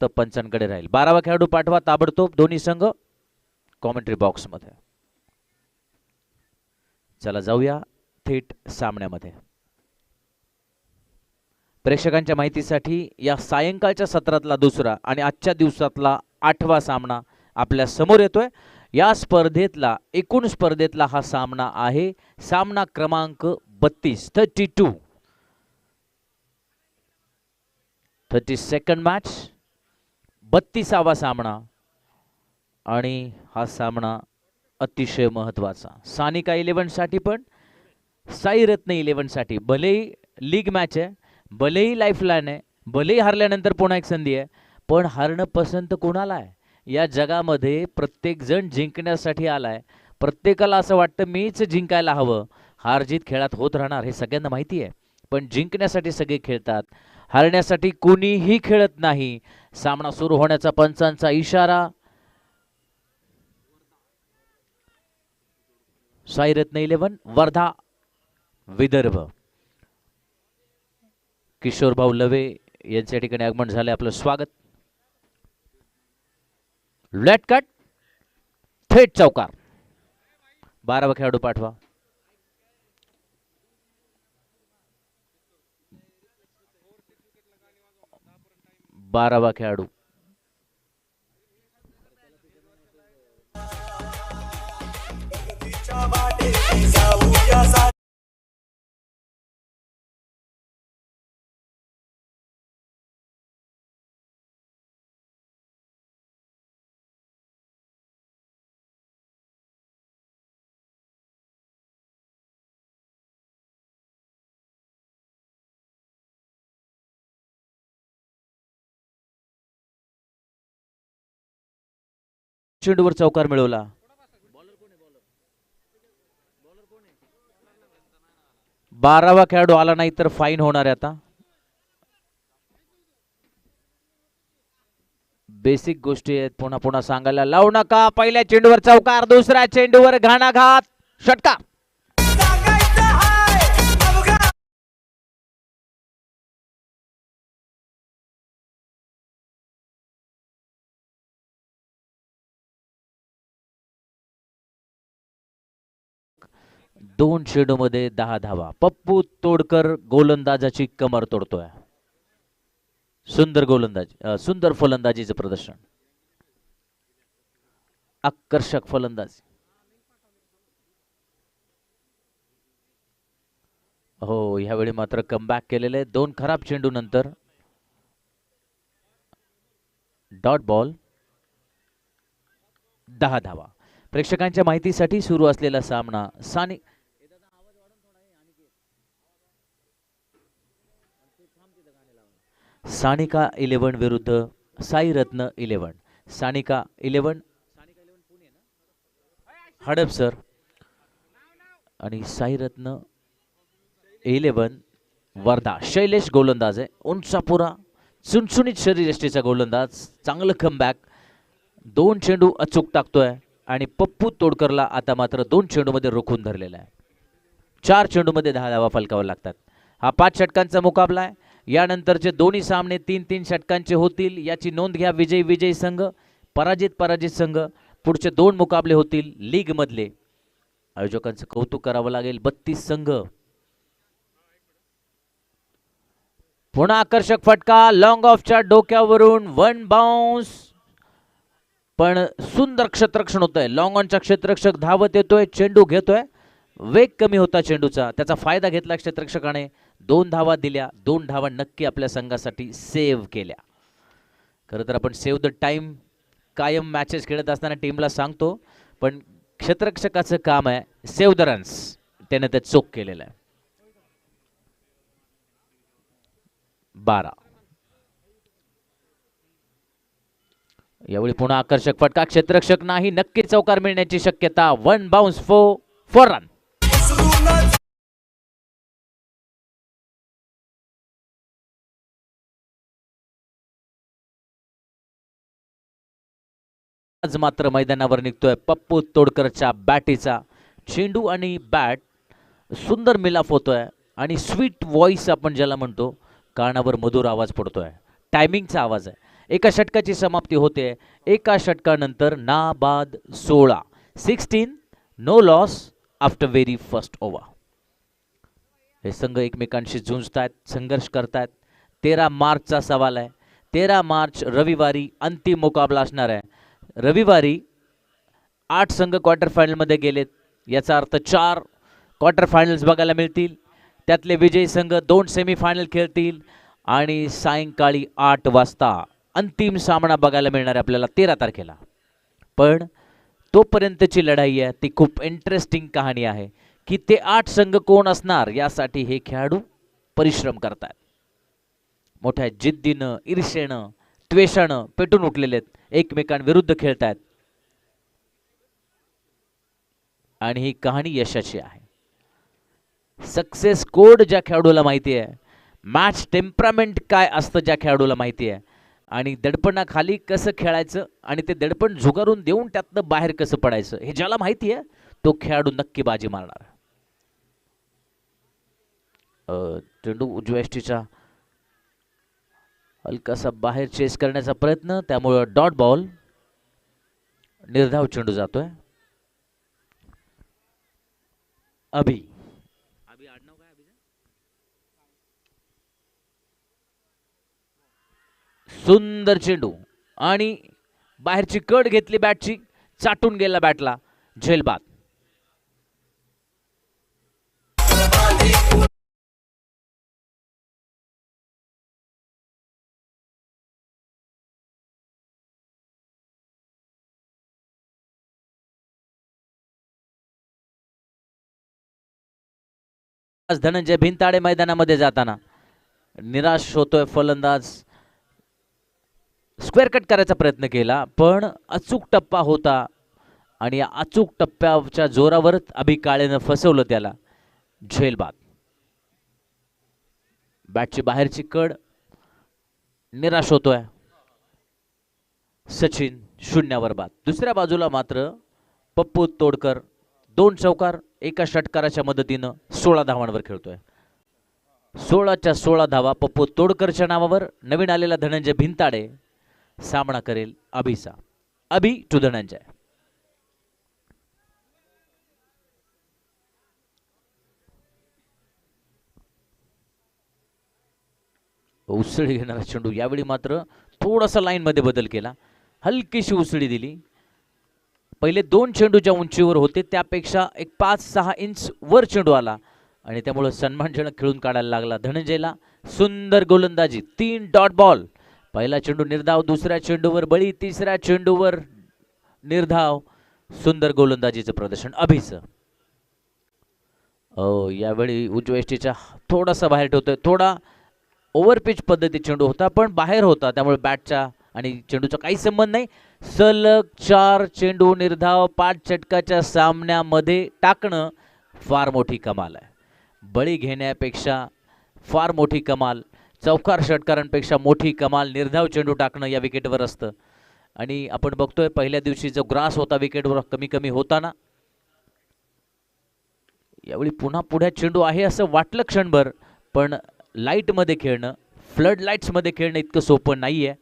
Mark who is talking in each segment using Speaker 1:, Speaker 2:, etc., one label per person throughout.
Speaker 1: फक्त पंचांकडे राहील. 12वा खेळाडू पाठवा ताबडतोब दोन्ही संघ कॉमेंट्री बॉक्स मध्ये. चला जाऊया थेट सामन्यामध्ये. प्रेक्षकांच्या माहितीसाठी या सायंकाळच्या सत्रातला दुसरा आणि आजच्या दिवसातला 8वा सामना आपल्या समोर येतोय. या स्पर्धेतला एकूण स्पर्धेतला हा सामना आहे सामना क्रमांक 32 32nd मॅच 32वा सामना आणि हा सामना अतिशय महत्त्वाचा सानिका 11 साठी पण साई रत्न 11 साठी. भलेही लीग मॅच आहे, भलेही लाईफलाईन आहे, भलेही हरल्यानंतर पुन्हा एक संधी आहे, पण हारणं पसंत कोणाला आहे? या जगामध्ये प्रत्येक जण जिंकण्यासाठी आलाय. प्रत्येकाला असं वाटतं मीच जिंकायला हवं. हार जीत खेळात होत राहणार हे सगळ्यांना माहिती आहे, पण जिंकण्यासाठी सगळे खेळतात, हारण्यासाठी कोणीही खेळत नाही. सामना सुरू होण्याचा पंचांचा इशारा. साईरत्न 11 वर्धा विदर्भ. किशोर भाऊ लवे यांच्या ठिकाणी आगमन झाले. आपलं स्वागत. लेट कट थेट चौकार. 12वा खेळाडू पाठवा. 12वा खेळाडू चेंडूवर चौकार मिळवला. बारावा खेळाडू आला नाही तर फाईन होणार आहे. आता बेसिक गोष्टी आहेत, पुन्हा पुन्हा सांगायला लावू नका. पहिल्या चेंडूवर चौकार, दुसऱ्या चेंडूवर घाणाघात षटकार. दोन चेंडू मध्ये 10 धावा. पप्पू तोडकर गोलंदाजाची कमर तोडतोय. सुंदर गोलंदाजी, सुंदर फलंदाजीचं प्रदर्शन, आकर्षक फलंदाजी. हो, यावेळी मात्र कमबॅक केलेले. दोन खराब चेंडू नंतर डॉट बॉल, 10 धावा. प्रेक्षकांच्या माहितीसाठी सुरू असलेला सामना सानिका 11 विरुद्ध साई रत्न 11. सानिका 11 हडपसर आणि साई रत्न 11 वर्धा. शैलेश गोलंदाज आहे, उंचापुरा, चुणचुणीत शरीरयष्टीचा गोलंदाज. चांगलं कमबॅक. दोन चेंडू अचूक टाकतोय आणि पप्पू तोडकरला आता मात्र दोन चेंडूमध्ये रोखून धरलेला आहे. 4 चेंडूमध्ये 10 धावा फलकावर लागतात. हा 5 षटकांचा मुकाबला आहे. यानंतरचे दोन्ही सामने 3-3 षटकांचे होतील. याची नोंद घ्या. विजयी संघ, पराजित संघ. पुढचे 2 मुकाबले होतील लीग मधले. आयोजकांचं कौतुक करावं लागेल. 32 संघ. पुन्हा आकर्षक फटका लॉंग ऑफच्या डोक्यावरून 1 बाउन्स, पण सुंदर क्षेत्ररक्षण होतंय. लॉंग ऑनचा क्षेत्ररक्षक धावत येतोय, चेंडू घेतोय. वेग कमी होता चेंडूचा, त्याचा फायदा घेतला क्षेत्ररक्षकाने. 2 धावा दिल्या. 2 धावा नक्की आपल्या संघासाठी सेव्ह केल्या. खरं तर आपण सेव्ह द टाइम कायम मॅचेस खेळत असताना टीमला सांगतो, पण क्षेत्ररक्षकाचं काम आहे सेव्ह द रन्स. त्याने ते चोख केलेलं आहे. 12. यावेळी पुन्हा आकर्षक फटका. क्षेत्ररक्षक नाही, नक्की चौकार मिळण्याची शक्यता. 1 बाउन्स फॉर रन. आज मात्र मैदानावर निघतोय पप्पू तोडकरच्या बॅटीचा. चेंडू आणि बॅट सुंदर मिलाफ होतोय आणि स्वीट व्हॉइस आपण ज्याला म्हणतो, कानावर मधुर आवाज पडतोय. टायमिंगचा आवाज आहे. एका षटकाची समाप्ती होते. एका षटकानंतर नाबाद 16. 16 no loss after very first over. हे संघ एकमेकांशी झुंजतायत, संघर्ष करतायत. 13 मार्चचा सवाल आहे. 13 मार्च रविवारी अंतिम मुकाबला असणार आहे. रविवारी 8 संघ क्वार्टर फायनलमध्ये गेलेत. याचा अर्थ 4 क्वार्टर फायनल्स बघायला मिळतील. त्यातले विजयी संघ 2 सेमीफायनल खेळतील आणि सायंकाळी 8 वाजता अंतिम सामना बघायला मिळणार आहे आपल्याला 13 तारखेला. पण तोपर्यंतची लढाई आहे ती खूप इंटरेस्टिंग कहाणी आहे की ते 8 संघ कोण असणार यासाठी हे खेळाडू परिश्रम करतात. मोठ्या जिद्दीनं, ईर्षेनं, त्वेषानं पेटून उठलेले आहेत, एकमेकांविरुद्ध खेळतात आणि ही कहाणी यशाची आहे. सक्सेस कोड ज्या खेळाडूला माहिती आहे, मॅच टेम्परामेंट काय असतं ज्या खेळाडूला माहिती आहे आणि दडपणाखाली कसं खेळायचं आणि ते दडपण झुगारून देऊन त्यातनं बाहेर कसं पडायचं हे ज्याला माहिती आहे तो खेळाडू नक्की बाजी मारणार. चेंडू उजव्या यष्टीच्या हलकासा बाहेर चेस करण्याचा प्रयत्न, त्यामुळे डॉट बॉल. निर्धाव चेंडू जातोय. अभि आडनाव काय अभिचं? सुंदर चेंडू आणि बाहेरची कड घेतली बॅटची, चाटून गेला बॅटला. झेलबाद. धनंजय भिंताडे मैदानामध्ये जाताना निराश होतोय फलंदाज. स्क्वेअर कट करायचा प्रयत्न केला पण अचूक टप्पा होता आणि या अचूक टप्प्याच्या जोरावर अभि काळेनं फसवलं त्याला. झेलबाद. बॅटची बाहेरची कड. निराश होतोय सचिन. 0 बाद. दुसऱ्या बाजूला मात्र पप्पू तोडकर 2 चौकार एका षटकाराच्या मदतीनं 16 धावांवर खेळतोय. 16च्या 16 धावा पप्पू तोडकरच्या नावावर. नवीन आलेला धनंजय भिंताडे सामना करेल अभिचा. अभि टू धनंजय. उसळी घेणारा चेंडू. यावेळी मात्र थोडासा लाईन मध्ये बदल केला, हलकीशी उसळी दिली. पहिले 2 चेंडू ज्या उंचीवर होते त्यापेक्षा एक 5-6 इंच वर चेंडू आला आणि त्यामुळे सन्मानजनक खेळून काढायला लागला धनंजयला. सुंदर गोलंदाजी. 3 डॉट बॉल. पहिला चेंडू निर्धाव, दुसऱ्या चेंडूवर बळी, तिसऱ्या चेंडूवर निर्धाव. सुंदर गोलंदाजीचं प्रदर्शन अभिचं. यावेळी उजव्या यष्टीच्या थोडासा बाहेर ठेवतोय. थोडा ओव्हरपिच पद्धती चेंडू होता पण बाहेर होता, त्यामुळे बॅटचा आणि चेंडूचा काही संबंध नाही. सलग 4 चेंडू निर्धाव 5 षटकाच्या सामन्यामध्ये टाकणं फार मोठी कमाल आहे. बळी घेण्यापेक्षा फार मोठी कमाल, चौकार षटकारांपेक्षा मोठी कमाल निर्धाव चेंडू टाकणं या विकेटवर असतं. आणि आपण बघतोय पहिल्या दिवशी जो ग्रास होता विकेटवर कमी कमी होताना, यावेळी पुन्हा पुढ्या चेंडू आहे असं वाटलं क्षणभर, पण लाईटमध्ये खेळणं, फ्लड लाईट्समध्ये खेळणं इतकं सोपं नाही आहे.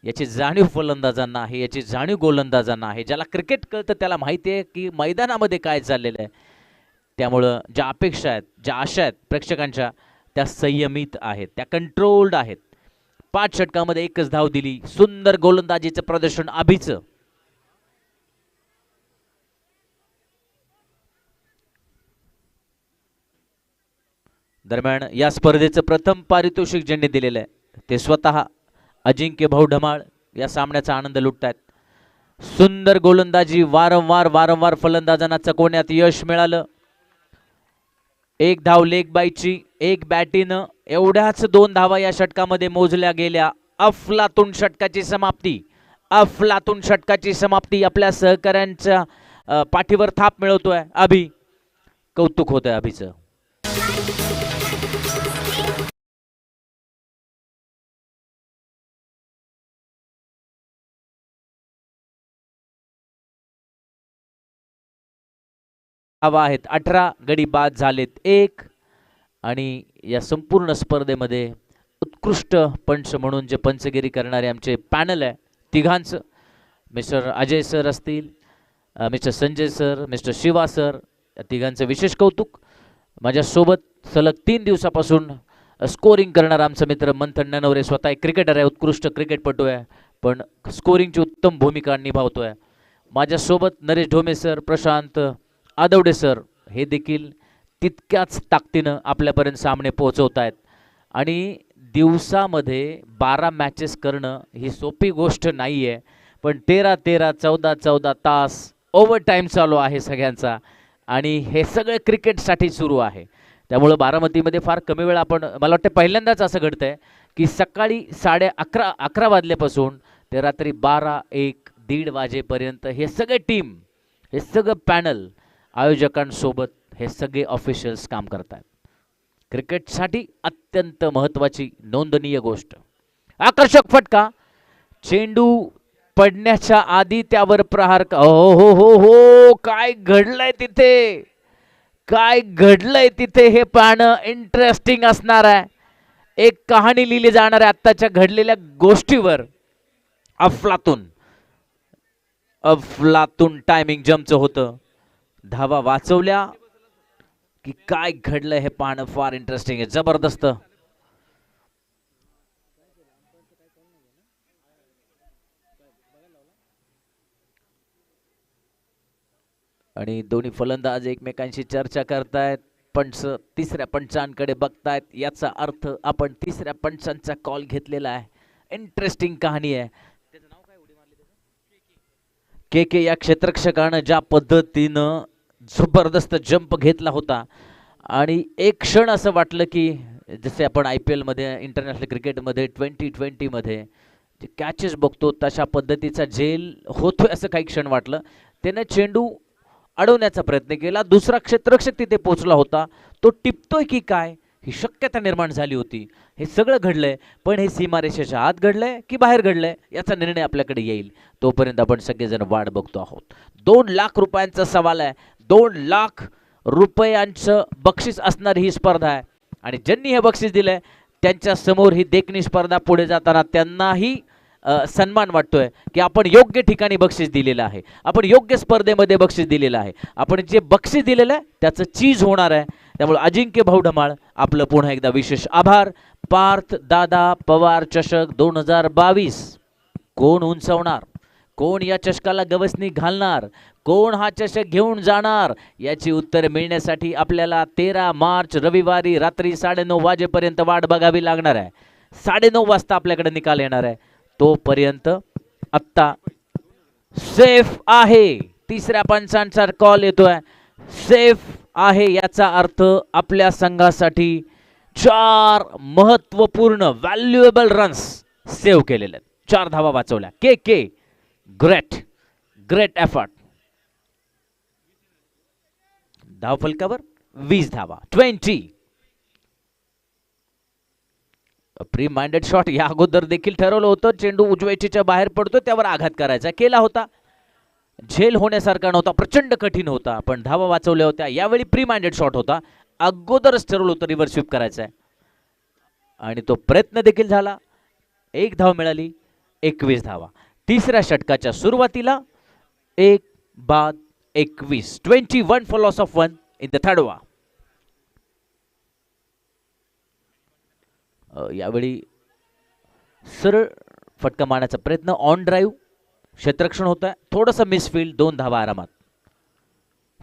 Speaker 1: याची जाणीव फलंदाजांना आहे, याची जाणीव गोलंदाजांना आहे. ज्याला क्रिकेट कळतं त्याला माहिती आहे की मैदानामध्ये काय चाललेलं आहे. त्यामुळं ज्या अपेक्षा आहेत, ज्या आशा आहेत प्रेक्षकांच्या, त्या संयमित आहेत, त्या कंट्रोल्ड आहेत. 5 षटकामध्ये 1च धाव दिली. सुंदर गोलंदाजीचं प्रदर्शन अभिचं. दरम्यान या स्पर्धेचं प्रथम पारितोषिक ज्यांनी दिलेलं आहे ते स्वतः अजिंक्य भाऊ ढमाळ या सामन्याचा आनंद लुटतायत. सुंदर गोलंदाजी. वारंवार फलंदाजांना चकवण्यात यश मिळालं. 1 धाव लेग बाईची, 1 बॅटीनं. एवढ्याच 2 धावा या षटकामध्ये मोजल्या गेल्या. अफलातून षटकाची समाप्ती. अफलातून षटकाची समाप्ती. आपल्या सहकाऱ्यांच्या पाठीवर थाप मिळवतोय अभि. कौतुक होतंय अभिचं. धावा आहेत 18, गडी बाद झालेत 1 आणि या संपूर्ण स्पर्धेमध्ये उत्कृष्ट पंच म्हणून जे पंचगिरी करणारे आमचे पॅनल आहे तिघांचं, मिस्टर अजय सर असतील, mister Sanjay sir, mister Shiva sir, या तिघांचं विशेष कौतुक. माझ्यासोबत सलग 3 दिवसापासून स्कोरिंग करणारा आमचा मित्र मंथन ननवरे, स्वतः एक क्रिकेटर आहे, उत्कृष्ट क्रिकेटपटू आहे, पण स्कोरिंगची उत्तम भूमिका निभावतो आहे. माझ्यासोबत नरेश ढोमे सर, प्रशांत आदवडे सर हे देखील तितक्याच ताकदीनं आपल्यापर्यंत सामने पोहोचवत आहेत. आणि दिवसामध्ये 12 मॅचेस करणं ही सोपी गोष्ट नाही आहे, पण 13-13, 14-14 तास ओव्हर टाईम चालू आहे सगळ्यांचा, आणि हे सगळं क्रिकेटसाठी सुरू आहे. त्यामुळं बारामतीमध्ये फार कमी वेळ, आपण मला वाटतं पहिल्यांदाच असं घडतं आहे की सकाळी 11:30 वाजल्यापासून ते रात्री 12-1, 1:30 वाजेपर्यंत हे सगळे टीम, हे सगळं पॅनल, आयोजकांसोबत हे सगळे ऑफिशियल्स काम करतात. क्रिकेटसाठी अत्यंत महत्त्वाची नोंदनीय गोष्ट. आकर्षक फटका, चेंडू पडण्याच्या आधी त्यावर प्रहार. हो हो हो हो, काय घडलंय तिथे, काय घडलंय तिथे हे पाहणं इंटरेस्टिंग असणार आहे. एक कहाणी लिहिली जाणार आहे आत्ताच्या घडलेल्या गोष्टीवर. अफलातून अफलातून टायमिंग जमचं होतं, धावा वाचवल्या की काय घडलंय हे पाहणं फार इंटरेस्टिंग आहे, जबरदस्त. आणि दोन्ही फलंदाज एकमेकांशी चर्चा करतायत. पंच तिसऱ्या पंचांकडे बघतायत, याचा अर्थ आपण तिसऱ्या पंचांचा कॉल घेतलेला आहे. इंटरेस्टिंग कहाणी आहे. के के या क्षेत्ररक्षकानं ज्या पद्धतीनं जबरदस्त जंप घेतला होता, आणि एक क्षण असं वाटलं की जसे आपण IPL मध्ये, इंटरनॅशनल क्रिकेटमध्ये, 2020 मध्ये जे कॅचेस बघतो तशा पद्धतीचा झेल होतोय असं काही क्षण वाटलं. त्याने चेंडू अडवण्याचा प्रयत्न केला, दुसरा क्षेत्ररक्षक तिथे पोहोचला होता, तो टिपतोय की काय ही शक्यता निर्माण झाली होती. हे सगळं घडलंय, पण हे सीमारेषेच्या आत घडलंय की बाहेर घडलंय याचा निर्णय आपल्याकडे येईल, तोपर्यंत आपण सगळेजण वाट बघतो आहोत. 2 लाख रुपयांचा सवाल आहे, 2 लाख रुपयांचं बक्षीस असणारी ही स्पर्धा आहे. आणि ज्यांनी हे बक्षीस दिलंय त्यांच्या समोर ही देखणी स्पर्धा पुढे जाताना त्यांनाही सन्मान वाटतोय की आपण योग्य ठिकाणी बक्षीस दिलेलं आहे, आपण योग्य स्पर्धेमध्ये बक्षीस दिलेलं आहे, आपण जे बक्षीस दिलेलं आहे त्याचं चीज होणार आहे. त्यामुळे अजिंक्य भाऊ ढमाळ आपलं पुन्हा एकदा विशेष आभार. पार्थ दादा पवार चषक 2022 कोण उंचवणार, कोण या चषकाला गवसणी घालणार, कोण हा चषक घेऊन जाणार, याची उत्तर मिळण्यासाठी आपल्याला 13 मार्च रविवारी रात्री 9:30 वाजेपर्यंत वाट बघावी लागणार आहे. 9:30 वाजता आपल्याकडे निकाल येणार आहे. तोपर्यंत आत्ता सेफ आहे, तिसऱ्या पंचांचा कॉल येतोय, सेफ आहे, याचा अर्थ आपल्या संघासाठी 4 महत्वपूर्ण व्हॅल्युएबल रन्स सेव्ह केलेले आहेत, 4 धावा वाचवल्या. के के ग्रेट ग्रेट एफर्ट. धावफलकावर 20 धावा, 20. प्री माइंडेड शॉट या अगोदर देखील ठरवलं होतं, चेंडू उजव्याच्या बाहेर पडतो त्यावर आघात करायचा, केला होता, झेल होण्यासारखा नव्हता, प्रचंड कठीण होता, पण धावा वाचवल्या होत्या. यावेळी प्री माइंडेड शॉट होता, अगोदरच ठरवलं होतं रिव्हर्स स्वीप करायचा आहे, आणि तो प्रयत्न देखील झाला. 1 धाव मिळाली, 21 धावा. तिसऱ्या षटकाच्या सुरुवातीला 1 बाद 21, 21 for loss of 1 in the third over. यावेळी सरळ फटका मारण्याचा प्रयत्न, ऑन ड्राईव्ह क्षेत्ररक्षण होत आहे, थोडंसं मिसफील्ड, 2 धावा आरामात.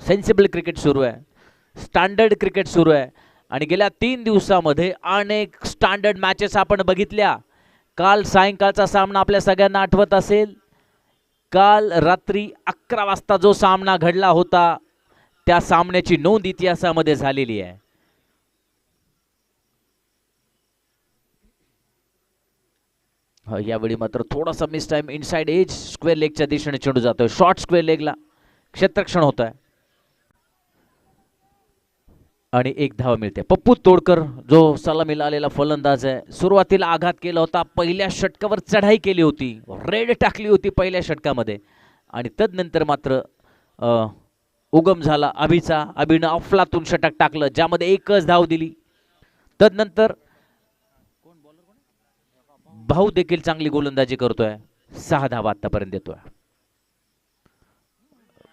Speaker 1: सेन्सिबल क्रिकेट सुरू आहे, स्टँडर्ड क्रिकेट सुरू आहे, आणि गेल्या 3 दिवसामध्ये अनेक स्टँडर्ड मॅचेस आपण बघितल्या. काल सायंकाळचा सामना आपल्या सगळ्यांना आठवत असेल, काल रात्री 11 वाजता जो सामना घडला होता त्या सामन्याची नोंद इतिहासामध्ये झालेली आहे. यावेळी मात्र थोडासा miss time, inside edge square लेगच्या दिशेने चेंडू जातोय, शॉर्ट स्क्वेअर लेगला क्षेत्ररक्षण होत आहे, आणि 1 धाव मिळते. पप्पू तोडकर जो सलामीला आलेला फलंदाज आहे, सुरुवातीला आघात केला होता, पहिल्या षटकावर चढाई केली होती, रेड टाकली होती पहिल्या षटकामध्ये, आणि तदनंतर मात्र उगम झाला अभिचा. अभिनं अफलातून षटक टाकलं ज्यामध्ये 1च धाव दिली. तदनंतर भाऊ देखील चांगली गोलंदाजी करतोय, 6 धावा आतापर्यंत देतोय.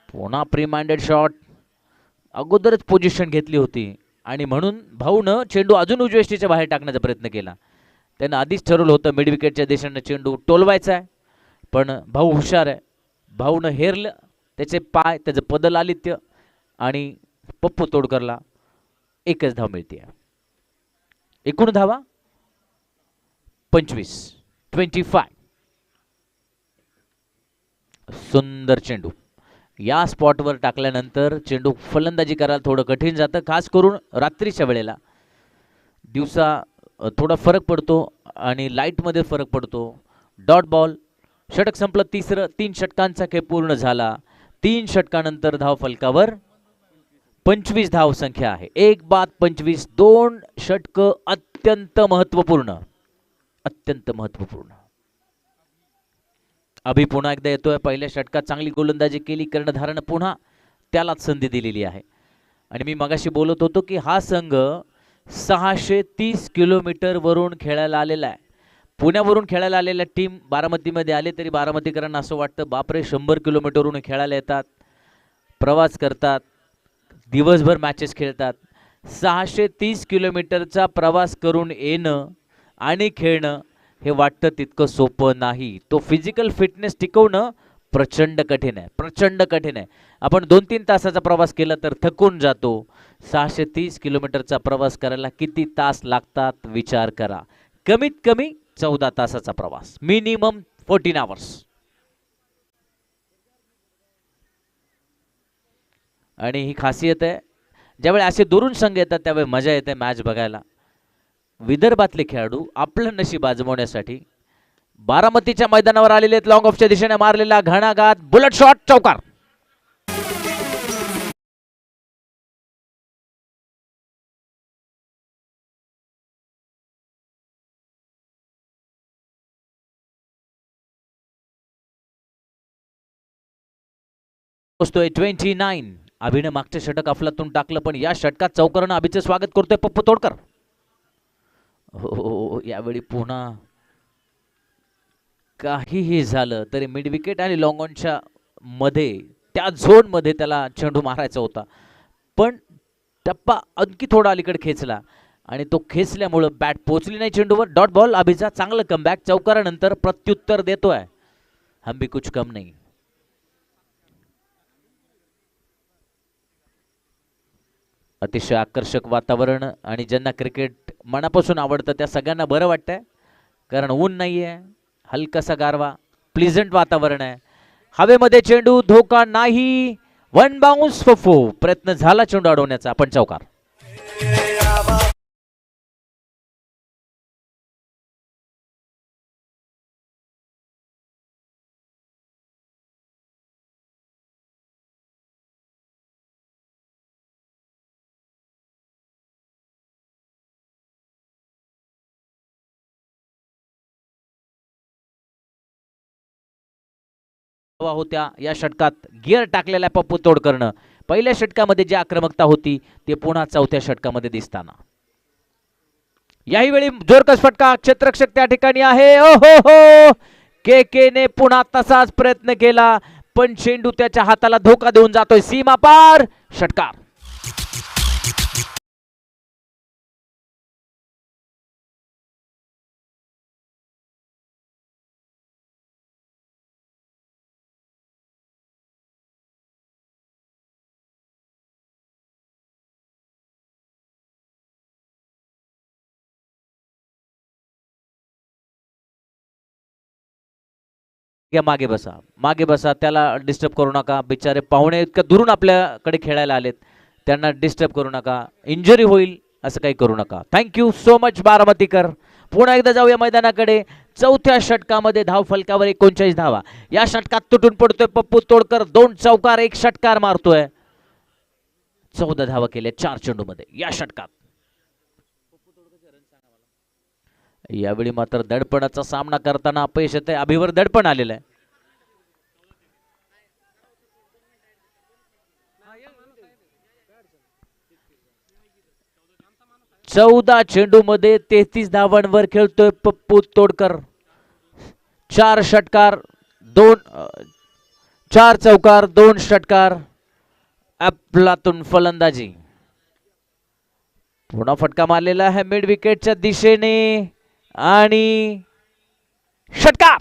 Speaker 1: पुन्हा प्री माइंडेड शॉट, अगोदरच पोझिशन घेतली होती आणि म्हणून भाऊनं चेंडू अजून उजव्या यष्टीच्या बाहेर टाकण्याचा प्रयत्न केला. त्यानं आधीच ठरवलं होतं मिड विकेटच्या दिशेनं चेंडू टोलवायचा आहे, पण भाऊ हुशार आहे. भाऊनं हेरलं त्याचे पाय, त्याचं पदलालित्य आणि पप्पू तोडकरला एकच धाव मिळते. एकूण धावा 25. सुंदर चेंडू या स्पॉटवर टाकल्यानंतर चेंडू फलंदाजी करायला थोडं कठीण जातं, खास करून रात्रीच्या वेळेला. दिवसा थोडा फरक पडतो आणि लाईटमध्ये फरक पडतो. Dot ball. षटक संपलं तिसरं. 3 षटकांचा खेळ पूर्ण झाला. 3 षटकानंतर धाव फलकावर 25 धाव संख्या आहे. 1 बाद 25. 2 षटक अत्यंत महत्वपूर्ण, अत्यंत महत्वपूर्ण. अभि पुन्हा एकदा येतोय. पहिल्या षटकात चांगली गोलंदाजी केली, कर्णधारानं पुन्हा त्यालाच संधी दिलेली आहे. आणि मी मगाशी बोलत होतो की हा संघ 630 किलोमीटर वरून खेळायला आलेला आहे. पुण्यावरून खेळायला आलेल्या टीम बारामतीमध्ये आले तरी बारामतीकरांना असं वाटतं बापरे 100 किलोमीटरवरून खेळायला येतात, प्रवास करतात, दिवसभर मॅचेस खेळतात. 630 किलोमीटरचा प्रवास करून येणं आणि खेळणं हे वाटतं तितकं सोपं नाही. तो फिजिकल फिटनेस टिकवणं प्रचंड कठीण आहे, प्रचंड कठीण आहे. आपण 2-3 तासाचा प्रवास केला तर थकून जातो. 630 किलोमीटरचा प्रवास करायला किती तास लागतात विचार करा. कमीत कमी 14 तासाचा प्रवास, मिनिमम 14 आवर्स. आणि ही खासियत आहे, ज्यावेळी असे दुरून संघ येतात त्यावेळी मजा येते मॅच बघायला. विदर्भातले खेळाडू आपलं नशीब आजमावण्यासाठी बारामतीच्या मैदानावर आलेले आहेत. लॉंग ऑफच्या दिशेने मारलेला घणाघात बुलेट शॉट, चौकार. पोहोचतोय 29. अभिने मागचे षटक अफलातून टाकलं, पण या षटकात चौकारानं अभिचं स्वागत करतोय पप्पू तोडकर. हो, यावेळी पुन्हा काहीही झालं तरी मिड विकेट आणि लॉंग ऑनच्या मध्ये, त्या झोन मध्ये त्याला चेंडू मारायचा होता, पण टप्पा आणखी थोडा अलीकडे खेचला आणि तो खेचल्यामुळं बॅट पोहोचली नाही चेंडूवर. Dot ball. अभिचा चांगलं कमबॅक. चौकारानंतर प्रत्युत्तर देतोय. हम भी कुछ कम नाही. अतिशय आकर्षक वातावरण आणि ज्यांना क्रिकेट मनापासून आवडतं त्या सगळ्यांना बरं वाटतंय, कारण ऊन नाही आहे, हलकासा गारवा, प्लीझंट वातावरण आहे. हवेमध्ये चेंडू, धोका नाही. 1 बाउन्स फो. प्रयत्न झाला चेंडू अडवण्याचा, पण चौकार. होत्या या षटकात गिअर टाकलेला पप्पू तोडकरनं. पहिल्या षटकामध्ये जी आक्रमकता होती ते पुन्हा चौथ्या षटकामध्ये दिसताना. याही वेळी जोरकस फटका. क्षेत्ररक्षक त्या ठिकाणी आहे. ओहो हो, के ने पुन्हा तसाच प्रयत्न केला, पण चेंडू त्याच्या हाताला धोका देऊन जातोय. सीमा पार. षटकार. मागे बसा, मागे बसा, त्याला डिस्टर्ब करू नका. बिचारे पाहुणे इतक्या दुरून आपल्याकडे खेळायला आलेत, त्यांना डिस्टर्ब करू नका. इंजुरी होईल असं काही करू नका. थँक्यू सो मच बारामतीकर. पुन्हा एकदा जाऊया मैदानाकडे. चौथ्या षटकामध्ये धाव फलकावर 39 धावा. या षटकात तुटून पडतोय पप्पू तोडकर. 2 चौकार 1 षटकार मारतोय. 14 धावा केल्या 4 चेंडूमध्ये या षटकात. यावेळी मात्र दडपणाचा सामना करताना अपयश येते. अभिवर दडपण आलेलं आहे. चौदा चेंडू मध्ये 33 धावांवर खेळतोय पप्पू तोडकर. 4 षटकार 2 4 चौकार 2 षटकार अफलातून फलंदाजी. पुन्हा फटका मारलेला आहे मिड विकेटच्या दिशेने आणि षटकार.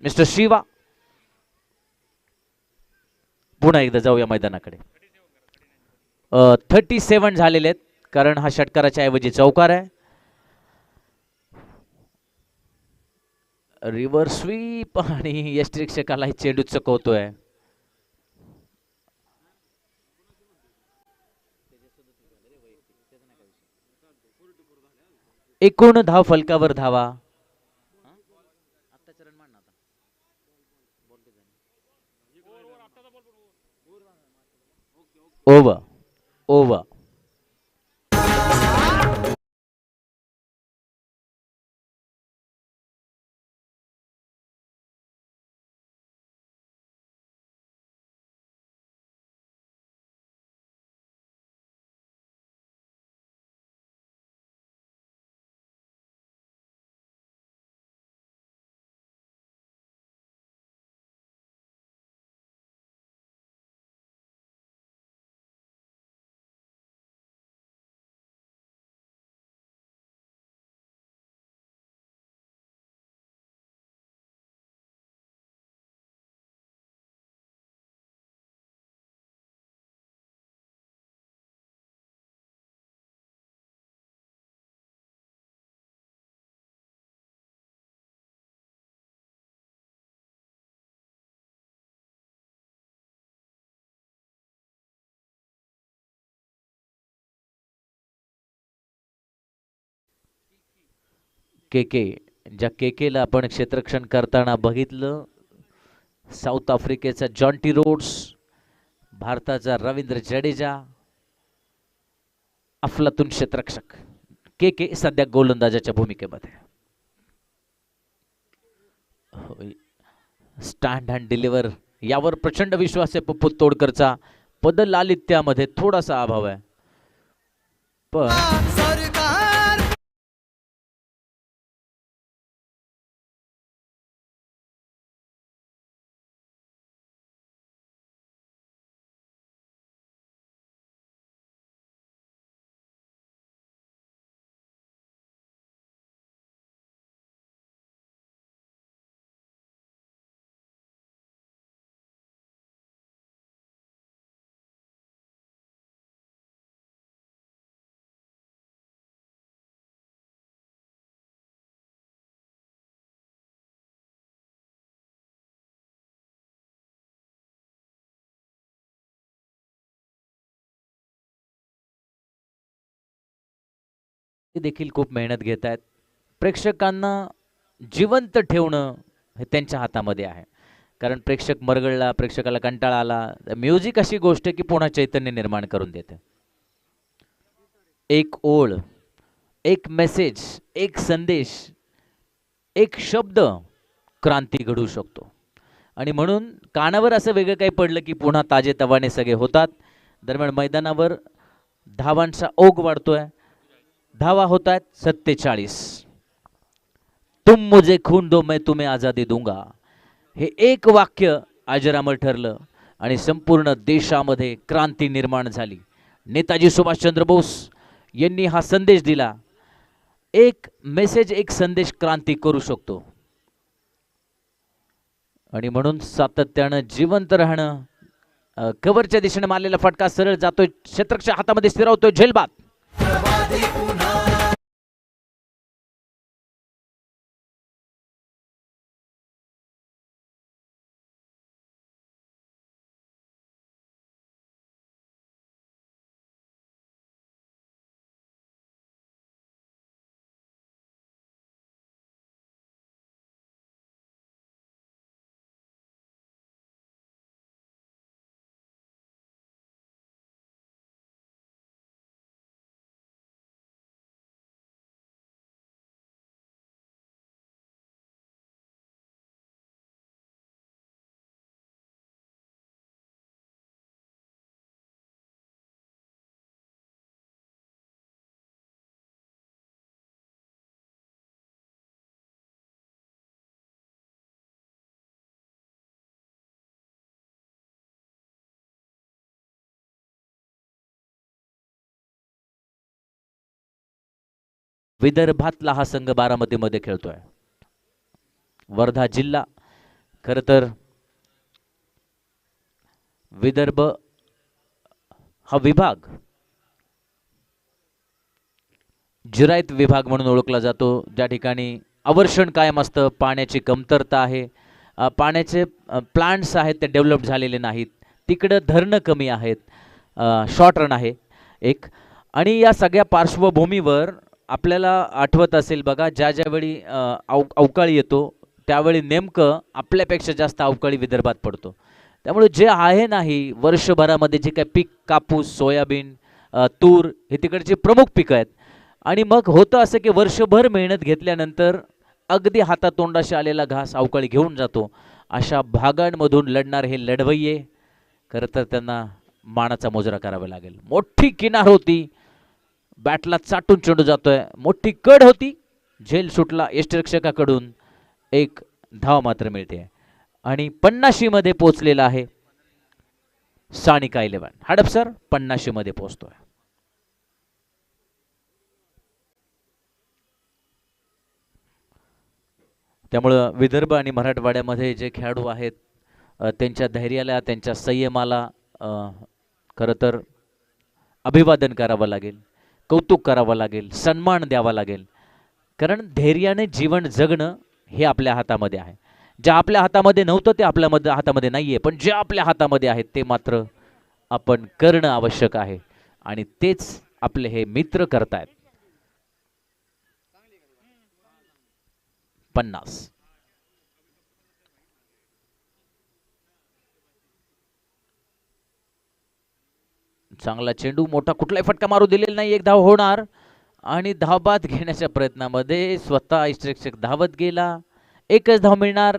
Speaker 1: मिस्टर शिवा. पुन्हा एकदा जाऊया मैदानाकडे. 37 झालेले आहेत कारण हा षटकाराच्या ऐवजी चौकार आहे. रिव्हर्स स्वीप आणि यष्टिक्षकाला चेंडू चकवतोय. एकूण धाव फलकावर धावा. Over over. के ज्या केला आपण क्षेत्ररक्षण करताना बघितलं, साऊथ आफ्रिकेचा जॉन्टी रोड्स, भारताचा रवींद्र जडेजा, अफलातून क्षेत्ररक्षक के सध्या गोलंदाजाच्या भूमिकेमध्ये. स्टँड अँड डिलिव्हर यावर प्रचंड विश्वास आहे पप्पू तोडकरचा. पदलालित्यामध्ये थोडासा अभाव आहे, पण देखील खूप मेहनत घेत आहेत. प्रेक्षकांना जिवंत ठेवणं हे त्यांच्या हातामध्ये आहे. कारण प्रेक्षक मरगळला, प्रेक्षकाला कंटाळा आला, म्युझिक अशी गोष्ट आहे की पुन्हा चैतन्य निर्माण करून देते. एक ओळ, एक मेसेज, एक संदेश, एक शब्द क्रांती घडवू शकतो. आणि म्हणून कानावर असं वेगळं काही पडलं की पुन्हा ताजेतवाने सगळे होतात. दरम्यान मैदानावर धावांचा ओघ वाढतोय. धावा होत आहेत 47. तुम मुझे खून दो मैं तुम्हें आजादी दूंगा, हे एक वाक्य अजरामर ठरलं आणि संपूर्ण देशामध्ये क्रांती निर्माण झाली. नेताजी सुभाषचंद्र बोस यांनी हा संदेश दिला. एक मेसेज, एक संदेश क्रांती करू शकतो. आणि म्हणून सातत्यानं जिवंत राहणं. कव्हरच्या दिशेने मारलेला फटका सरळ जातोय, क्षेत्ररक्षक हातामध्ये स्थिरावतोय, झेलबाद. विदर्भातला हा संघ बारामतीमध्ये खेळतोय. वर्धा जिल्हा, खर तर विदर्भ हा विभाग जिरायत विभाग म्हणून ओळखला जातो, ज्या ठिकाणी अवर्षण कायम असतं, पाण्याची कमतरता आहे, पाण्याचे प्लांट्स आहेत ते डेव्हलप झालेले नाहीत, तिकडं धरणं कमी आहेत, शॉर्ट रन आहे एक. आणि या सगळ्या पार्श्वभूमीवर आपल्याला आठवत असेल बघा, ज्या ज्यावेळी अवकाळी येतो त्यावेळी नेमकं आपल्यापेक्षा जास्त अवकाळी विदर्भात पडतो. त्यामुळे जे आहे नाही वर्षभरामध्ये जे काही पीक, कापूस, सोयाबीन, तूर हे तिकडचे प्रमुख पिकं आहेत. आणि मग होतं असं की वर्षभर मेहनत घेतल्यानंतर अगदी हातातोंडाशी आलेला घास अवकाळी घेऊन जातो. अशा भागांमधून लढणार हे लढवय्ये खरं तर त्यांना मानाचा मुजरा करावा लागेल. मोठी किनार होती, बॅटला चाटून चेंडू जातोय, मोठी कड होती, झेल सुटला यष्टिरक्षकाकडून, एक धाव मात्र मिळते आणि 50 मध्ये पोहोचलेला आहे सानिका 11. हडपसर 50 मध्ये पोहोचतोय. त्यामुळं विदर्भ आणि मराठवाड्यामध्ये जे खेळाडू आहेत त्यांच्या धैर्याला, त्यांच्या संयमाला खरं तर अभिवादन करावं लागेल, कौतुक करावं लागेल, सन्मान द्यावा लागेल. कारण धैर्याने जीवन जगणं हे आपल्या हातामध्ये आहे. जे आपल्या हातामध्ये नव्हतं ते आपल्या हातामध्ये नाही आहे, पण जे आपल्या हातामध्ये आहेत ते मात्र आपण करणं आवश्यक आहे. आणि तेच आपले हे मित्र करतायत. 50. चांगला चेंडू, मोठा कुठलाही फटका मारू दिलेला नाही, एक धाव होणार आणि धावबाद घेण्याच्या प्रयत्नामध्ये स्वतः इष्टरक्षक धावत गेला, एकच धाव मिळणार.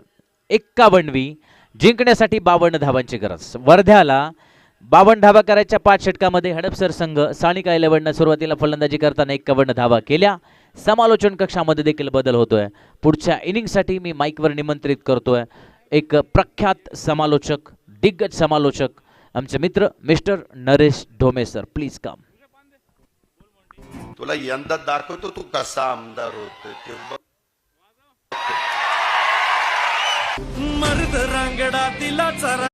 Speaker 1: 51 जिंकण्यासाठी 52 धावांची गरज. वर्ध्याला 52 धावा करायच्या 5 षटकामध्ये. हडपसर संघ सानिका 11 सुरुवातीला फलंदाजी करताना 51 धावा केल्या. समालोचन कक्षामध्ये देखील बदल होतोय. पुढच्या इनिंगसाठी मी माईकवर निमंत्रित करतोय एक प्रख्यात समालोचक, दिग्गज समालोचक, आमचे मित्र mister Naresh Dhome sir. Please come.
Speaker 2: तुला यंदा दाखवतो तू कसा आमदार होतो ते.
Speaker 3: मर्द रांगडा दिलाचा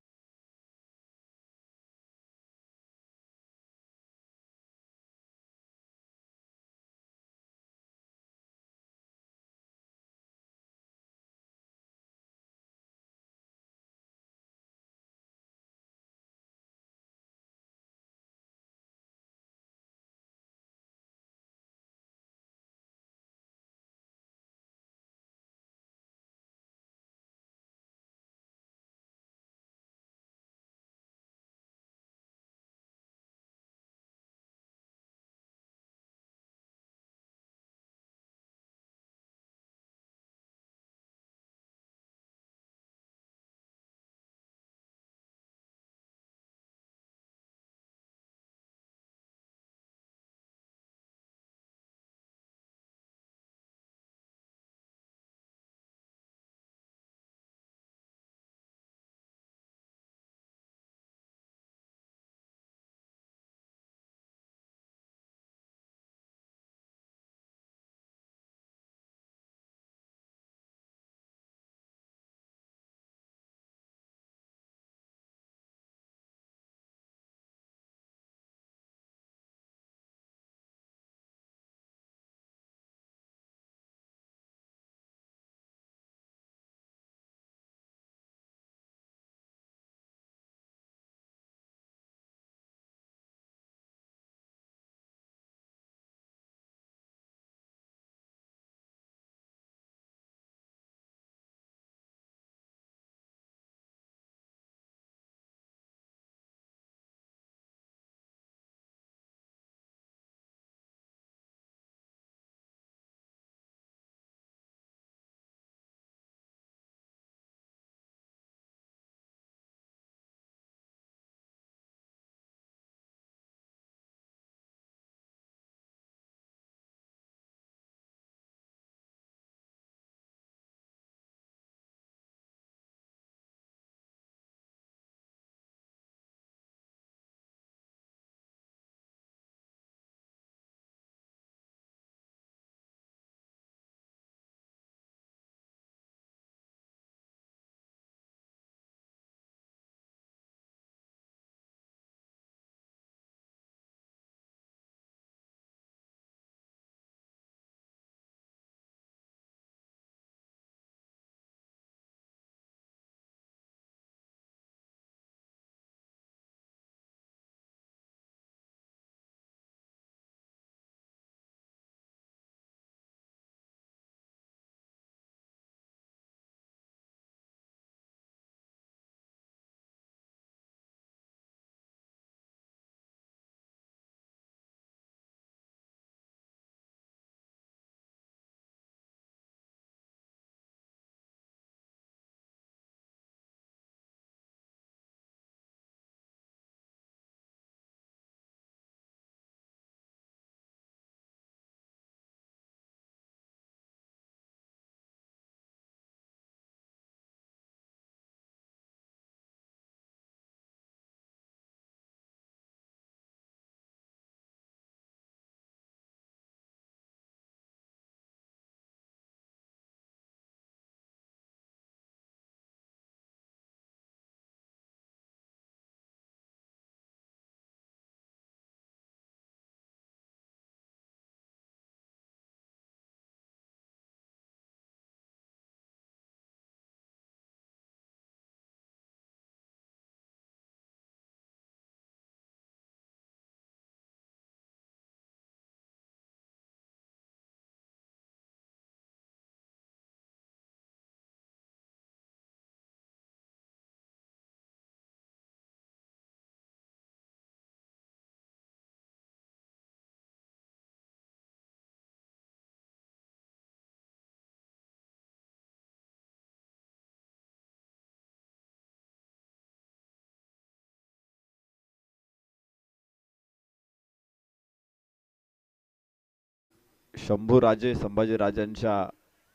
Speaker 4: शंभूराजे संभाजीराजांच्या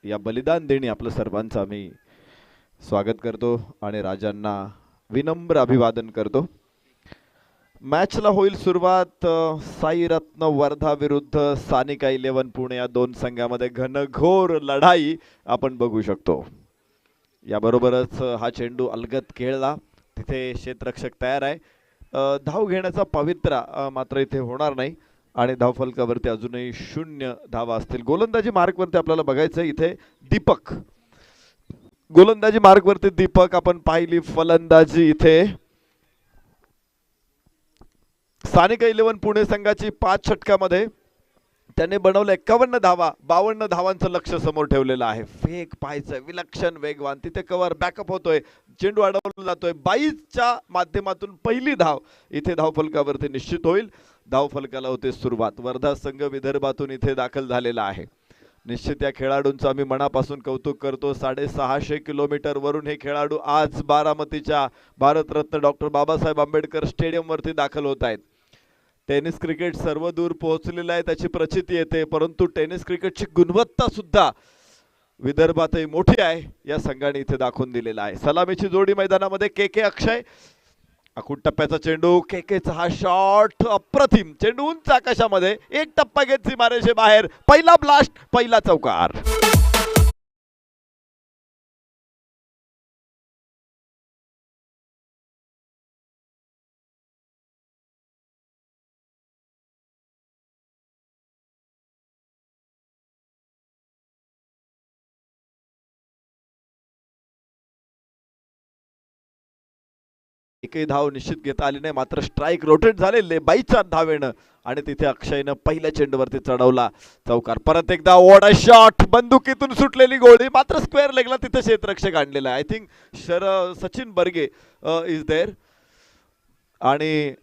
Speaker 4: या बलिदान देणी आपलं सर्वांचं आम्ही स्वागत करतो आणि राजांना विनम्र अभिवादन करतो. मॅचला होईल सुरुवात. साई रत्न वर्धा विरुद्ध सानिका 11 पुणे या दोन संघामध्ये घनघोर लढाई आपण बघू शकतो. याबरोबरच हा चेंडू अलगद खेळला, तिथे क्षेत्ररक्षक तयार आहे. धाव घेण्याचा पवित्रा मात्र इथे होणार नाही आणि धावफलकावरती अजूनही 0 धावा असतील. गोलंदाजी मार्कवरती आपल्याला बघायचं इथे दीपक, गोलंदाजी मार्कवरती दीपक आपण पाहिली. फलंदाजी इथे सानिका 11 पुणे संघाची 5 षटकामध्ये त्याने बनवलं 51 धावा, 52 धावांचं लक्ष समोर ठेवलेलं आहे. फेक पाहायचं विलक्षण वेगवान, तिथे कव्हर बॅकअप होतोय, चेंडू अडवला जातोय. 22च्या माध्यमातून पहिली धाव इथे धावफलकावरती निश्चित होईल. धावफलकाला होते सुरुवात. वर्धा संघ विदर्भातून इथे दाखल झालेला आहे. निश्चित या खेळाडूंचं आम्ही मनापासून कौतुक करतो. 650 किलोमीटर वरून हे खेळाडू आज बारामतीच्या भारतरत्न डॉक्टर बाबासाहेब आंबेडकर स्टेडियमवरती दाखल होत आहेत. टेनिस क्रिकेट सर्व दूर पोहोचलेलं आहे, त्याची प्रचिती येते, परंतु टेनिस क्रिकेटची गुणवत्ता सुद्धा विदर्भातही मोठी आहे, या संघाने इथे दाखवून दिलेला आहे. सलामीची जोडी मैदानामध्ये के अक्षय. आखूड टप्प्याचा चेंडू, केकेचा हा शॉट अप्रतिम. चेंडू उंच आकाशामध्ये, एक टप्पा घेत सीमारेषे बाहेर. पहिला ब्लास्ट, पहिला चौकार. एकही धाव निश्चित घेता आली नाही, मात्र स्ट्राइक रोटेट झालेले 22च्या धावेनं आणि तिथे अक्षयनं पहिल्या चेंडूवरती चढवला चौकार. परत एकदा ओढा शॉट, बंदुकीतून सुटलेली गोळी, मात्र स्क्वेअर लेगला तिथे क्षेत्ररक्षक आणलेला आहे. I think Sachin Barge is there आणि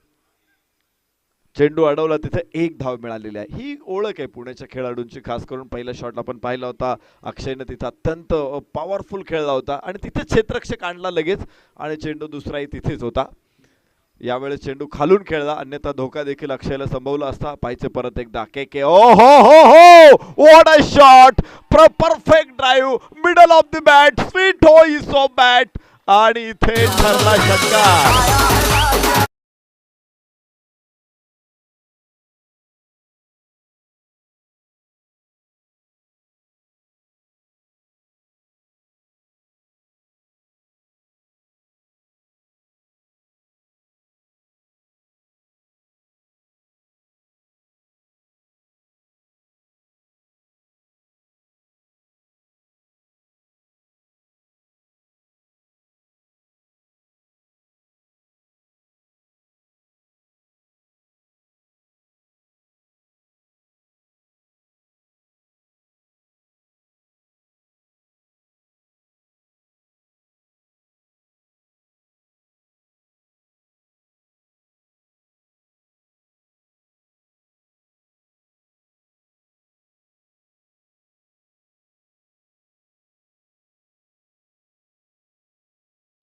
Speaker 4: चेंडू अडवला, तिथे एक धाव मिळालेली आहे. ही ओळख आहे पुण्याच्या खेळाडूंची. खास करून पहिला शॉट आपण पाहिला होता, अक्षयनं तिथं अत्यंत पॉवरफुल खेळला होता आणि तिथे क्षेत्ररक्षक आणला लगेच आणि चेंडू दुसराही तिथेच होता. यावेळेस चेंडू खालून खेळला, अन्यथा धोका देखील अक्षयला संभवला असता. पाहिजे परत एकदा के ओ हो हो हो, what a shot, perfect drive, middle of the bat, sweet हो इज ऑफ बॅट आणि इथे ठरला षटकार.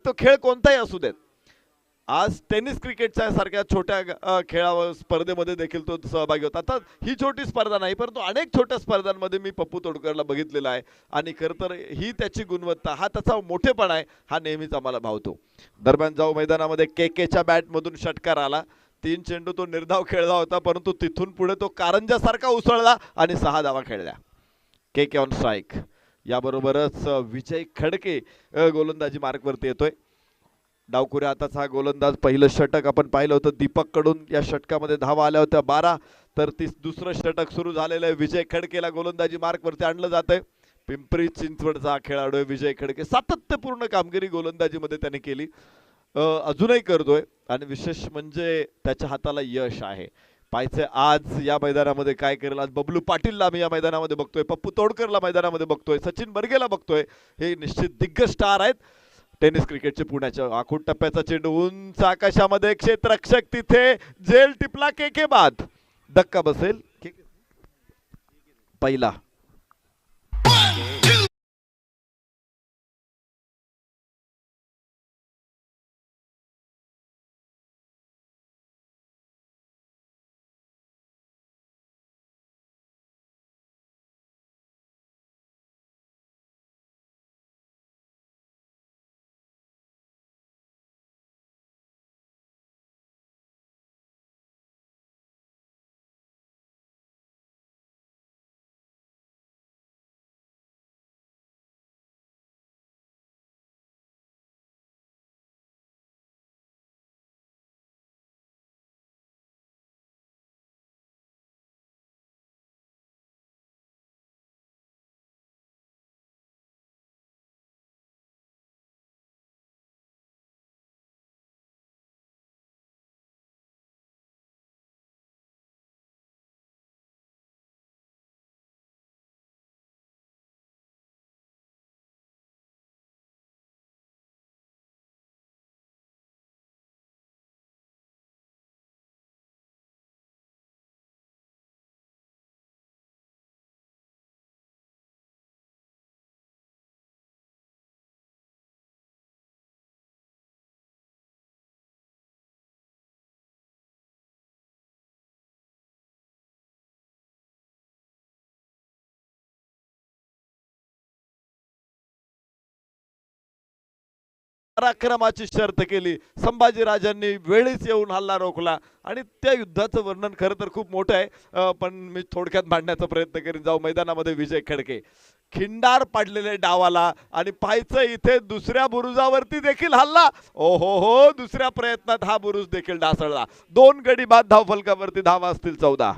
Speaker 4: तो खेळ कोणताही असू देत, आज टेनिस क्रिकेटच्या सारख्या छोट्या खेळावर स्पर्धेमध्ये देखील तो सहभागी होता. आता ही छोटी स्पर्धा नाही, परंतु अनेक छोट्या स्पर्धांमध्ये मी पप्पू तोडकरला बघितलेला आहे आणि खरं तर ही त्याची गुणवत्ता, हा त्याचा मोठेपणा आहे, हा नेहमीच आम्हाला भावतो. दरम्यान जाऊ मैदानामध्ये केकेच्या बॅटमधून षटकार आला. 3 चेंडू तो निर्धाव खेळला होता, परंतु तिथून पुढे तो कारंजासारखा उसळला आणि 6 धावा खेळल्या. के ऑन स्ट्राईक. याबरोबरच विजय खडके गोलंदाजी मार्कवरती येतोय. डावखुऱ्या हाताचा हा गोलंदाज. पहिलं षटक आपण पाहिलं होतं दीपक कडून, या षटकामध्ये धावा आल्या होत्या 12, तर दुसरं षटक सुरू झालेलं आहे. विजय खडकेला गोलंदाजी मार्कवरती आणलं जातंय. पिंपरी चिंचवडचा खेळाडू आहे विजय खडके. सातत्यपूर्ण कामगिरी गोलंदाजीमध्ये त्याने केली, अजूनही करतोय आणि विशेष म्हणजे त्याच्या हाताला यश आहे. पाहायचंय आज या मैदानामध्ये काय करेल. आज बबलू पाटीलला आम्ही या मैदानामध्ये बघतोय, पप्पू तोडकरला मैदानामध्ये बघतोय, सचिन बर्गेला बघतोय. हे निश्चित दिग्गज स्टार आहेत टेनिस क्रिकेटचे पुण्याच्या. आखूड टप्प्याचा चेंडू उंच आकाशामध्ये, क्षेत्ररक्षक तिथे, झेल टिपला के बाद. धक्का बसेल. पहिला पराक्रमाची शर्थ केली. संभाजीराजांनी वेळीच येऊन हल्ला रोखला आणि त्या युद्धाचं वर्णन खरं तर खूप मोठं आहे, पण मी थोडक्यात मांडण्याचा प्रयत्न करीन. जाऊ मैदानामध्ये विजय खडके खिंडार पाडलेले डावाला आणि पाहायचं इथे दुसऱ्या बुरुजावरती देखील हल्ला. ओ हो, दुसऱ्या प्रयत्नात हा बुरुज देखील ढासळला. 2 गडी बाद धावफलकावरती धावा असतील 14.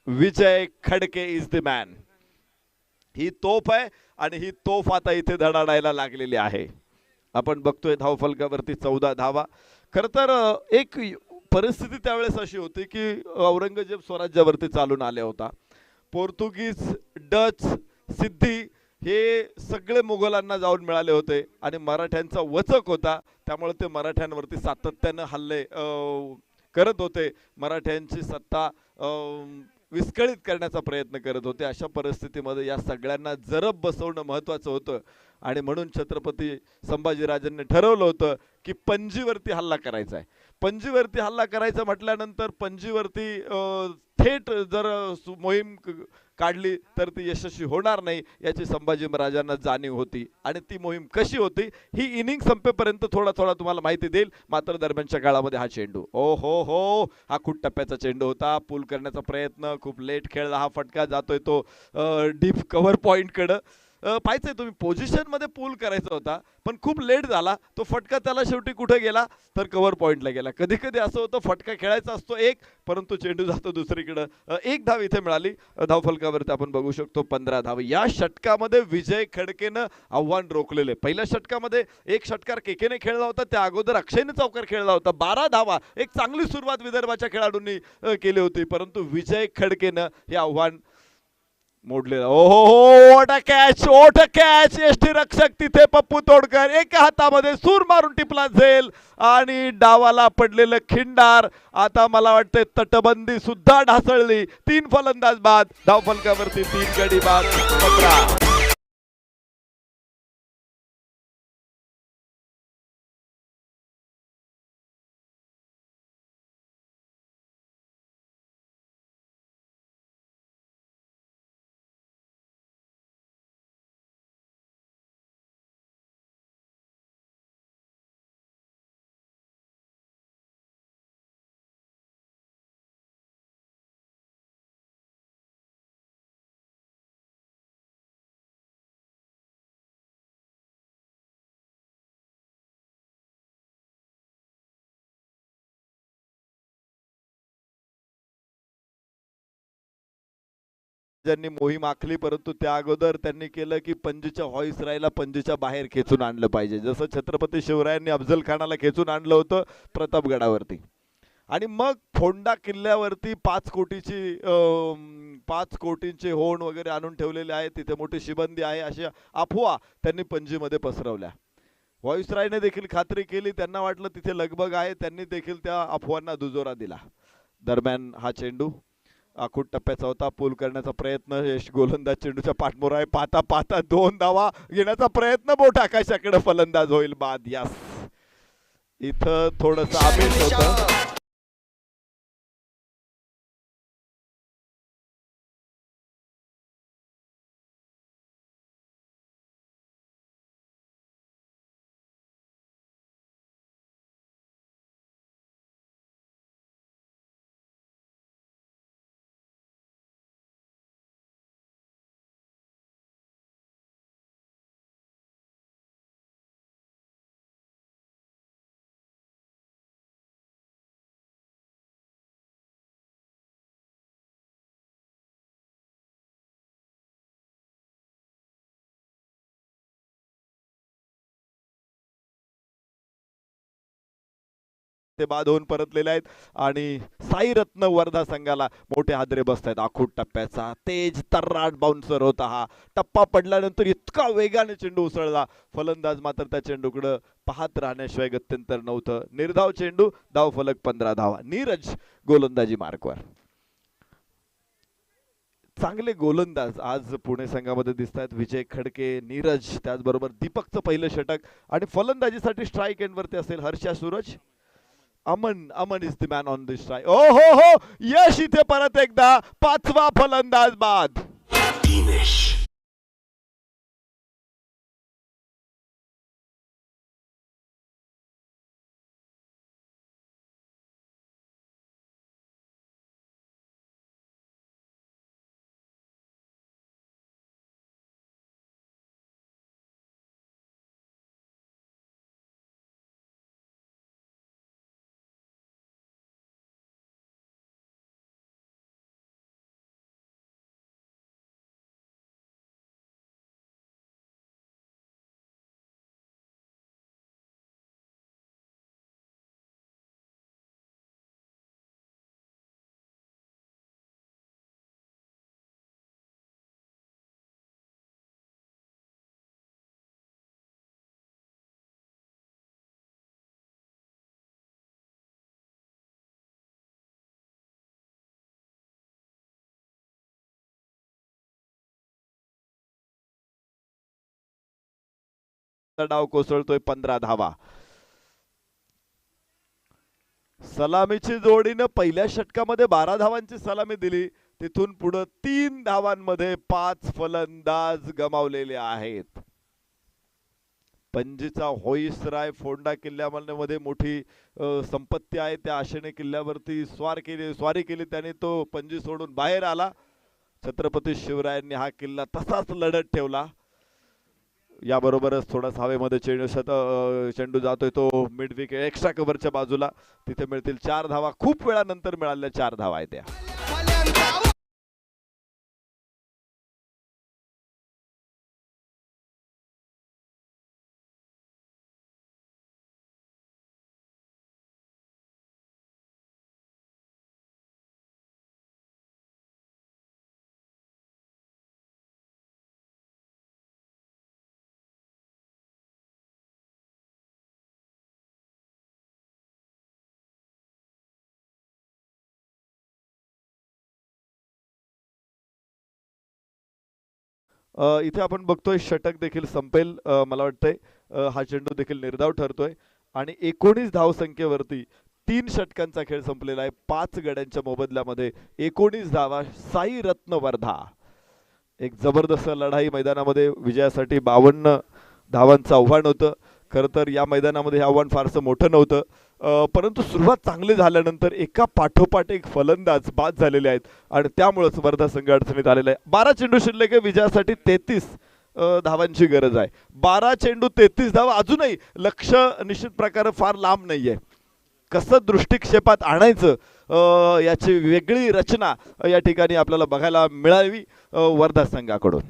Speaker 4: विजय खडके इज द मॅन. ही तोफ आहे आणि ही तोफ आता इथे धडाडायला लागलेली आहे. आपण बघतोय धावफलकावरती 14 धावा. खर तर एक परिस्थिती त्यावेळेस अशी होती की औरंगजेब स्वराज्यावरती चालून आले होता. पोर्तुगीज, डच, सिद्धी हे सगळे मुघलांना जाऊन मिळाले होते आणि मराठ्यांचा वचक होता, त्यामुळे ते मराठ्यांवरती सातत्यानं हल्ले करत होते. मराठ्यांची सत्ता विस्कळीत करण्याचा प्रयत्न करत होते. अशा परिस्थितीमध्ये या सगळ्यांना जरब बसवणं महत्त्वाचं होतं आणि म्हणून छत्रपती संभाजीराजांनी ठरवलं होतं की पणजीवरती हल्ला करायचा आहे. पणजीवरती हल्ला करायचा म्हटल्यानंतर पणजीवरती थेट जर मोहीम काढली तर ती यशस्वी होणार नाही याची संभाजी महाराजांना जाणीव होती आणि ती मोहीम कशी होती ही इनिंग संपेपर्यंत थोडा थोडा तुम्हाला माहिती देईल. मात्र दरम्यानच्या काळामध्ये हा चेंडू हो हा खूप टप्प्याचा चेंडू होता. पूल करण्याचा प्रयत्न खूप लेट खेळला. हा फटका जातोय तो डीप कव्हर पॉईंटकडं. पाहायचंय तुम्ही पोझिशनमध्ये पूल करायचा होता पण खूप लेट झाला. तो फटका त्याला शेवटी कुठे गेला तर कव्हर पॉईंटला गेला. कधी कधी असं होतं फटका खेळायचा असतो एक, परंतु चेंडू जातो दुसरीकडं. 1 धाव इथे मिळाली. धावफलकावरती आपण बघू शकतो 15 धाव. या षटकामध्ये विजय खडकेनं आव्हान रोखलेले. पहिल्या षटकामध्ये एक षटकार केकेने खेळला होता, त्या अगोदर अक्षयने चौकार खेळला होता. 12 धावा. एक चांगली सुरुवात विदर्भाच्या खेळाडूंनी केली होती, परंतु विजय खडकेनं हे आव्हान मोडलेला. What a catch. यष्टी रक्षक तिथे पप्पू तोडकर एका हातामध्ये सूर मारून टिपला झेल आणि डावाला पडलेलं खिंडार. आता मला वाटतं तटबंदी सुद्धा ढासळली. 3 फलंदाज बाद. धावफलकावरती 3 गडी बाद. 15. ज्यांनी मोहीम आखली, परंतु त्या अगोदर त्यांनी केलं की पणजीच्या व्हॉइसरायला पणजीच्या बाहेर खेचून आणलं पाहिजे. जसं छत्रपती शिवरायांनी अफजल खानाला खेचून आणलं होतं प्रतापगडावरती आणि मग फोंडा किल्ल्यावरती 5 कोटींचे होण वगैरे आणून ठेवलेले आहेत. तिथे मोठी शिबंदी आहे अशा अफवा त्यांनी पणजीमध्ये पसरवल्या. व्हॉइसरायने देखील खात्री केली. त्यांना वाटलं तिथे लगबग आहे. त्यांनी देखील त्या अफवांना दुजोरा दिला. दरम्यान हा चेंडू आखूट टप्प्याचा होता. पूल करण्याचा प्रयत्न. यश गोलंदाज चेंडूच्या पाठमोर आहे. पाहता पाहता 2 धावा घेण्याचा प्रयत्न. बोट आकाशाकडे फलंदाज होईल बाद. यास इथं थोडंसं आमिष होतं. ते बाद होऊन परतलेले आहेत आणि साईरत्न वर्धा संघाला मोठे हादरे बसत आहेत. आखूट टप्प्याचा तेज तर्राट बाउन्सर होता. हा टप्पा पडल्यानंतर इतका वेगाने चेंडू उसळला. फलंदाज मात्र त्या चेंडूकडे पाहत राहण्याशिवाय गत्यंतर नव्हतं. निर्धाव चेंडू. धावफलक 15 धावा. नीरज गोलंदाजी मार्कवर. चांगले गोलंदाज आज पुणे संघामध्ये दिसत आहेत. विजय खडके, नीरज, त्याचबरोबर दीपकचं पहिलं षटक आणि फलंदाजीसाठी स्ट्राईक एंडवरती असेल Harsha Suraj. Aman is the man on the strike. हो यश इथे परत एकदा 5वा फलंदाज बाद. डाव कोसळतोय 15 धावा. सलामीची जोडीनं पहिल्या षटकामध्ये 12 धावांची सलामी दिली. तिथून पुढे 3 धावांमध्ये 5 फलंदाज गमावलेले आहेत. पणजीचा होईसराय फोंडा किल्ल्यामध्ये मोठी संपत्ती आहे. त्या आशेने किल्ल्यावरती स्वारी केली त्याने तो पणजी सोडून बाहेर आला. छत्रपती शिवरायांनी हा किल्ला तसाच लढत ठेवला. याबरोबरच थोडासा हवेमध्ये चेंडू जातोय तो मिड विकेट एक्स्ट्रा कव्हरच्या बाजूला. तिथे मिळतील 4 धावा. खूप वेळानंतर मिळालेल्या 4 धावा आहेत त्या. इथे आपण बघतोय षटक देखील संपेल. मला वाटतंय हा चेंडू देखील निर्धाव ठरतोय आणि 19 धावसंख्येवरती 3 षटकांचा खेळ संपलेला आहे. 5 गड्यांच्या मोबदल्यामध्ये 19 धावा. साई रत्न वर्धा. एक जबरदस्त लढाई मैदानामध्ये. विजयासाठी 52 धावांचं आव्हान होतं. खरं तर या मैदानामध्ये हे आव्हान फारसं मोठं नव्हतं, परंतु सुरुवात चांगली झाल्यानंतर एका पाठोपाठ एक फलंदाज बाद झालेले आहेत आणि त्यामुळेच वर्धा संघ अडचणीत आलेला आहे. 12 चेंडू शिल्लक आहे. विजयासाठी 33 धावांची गरज आहे. 12 चेंडू 33 धावा. अजूनही लक्ष निश्चित प्रकारे फार लांब नाहीये. कसं दृष्टिक्षेपात आणायचं याची वेगळी रचना या ठिकाणी आपल्याला बघायला मिळावी वर्धा संघाकडून.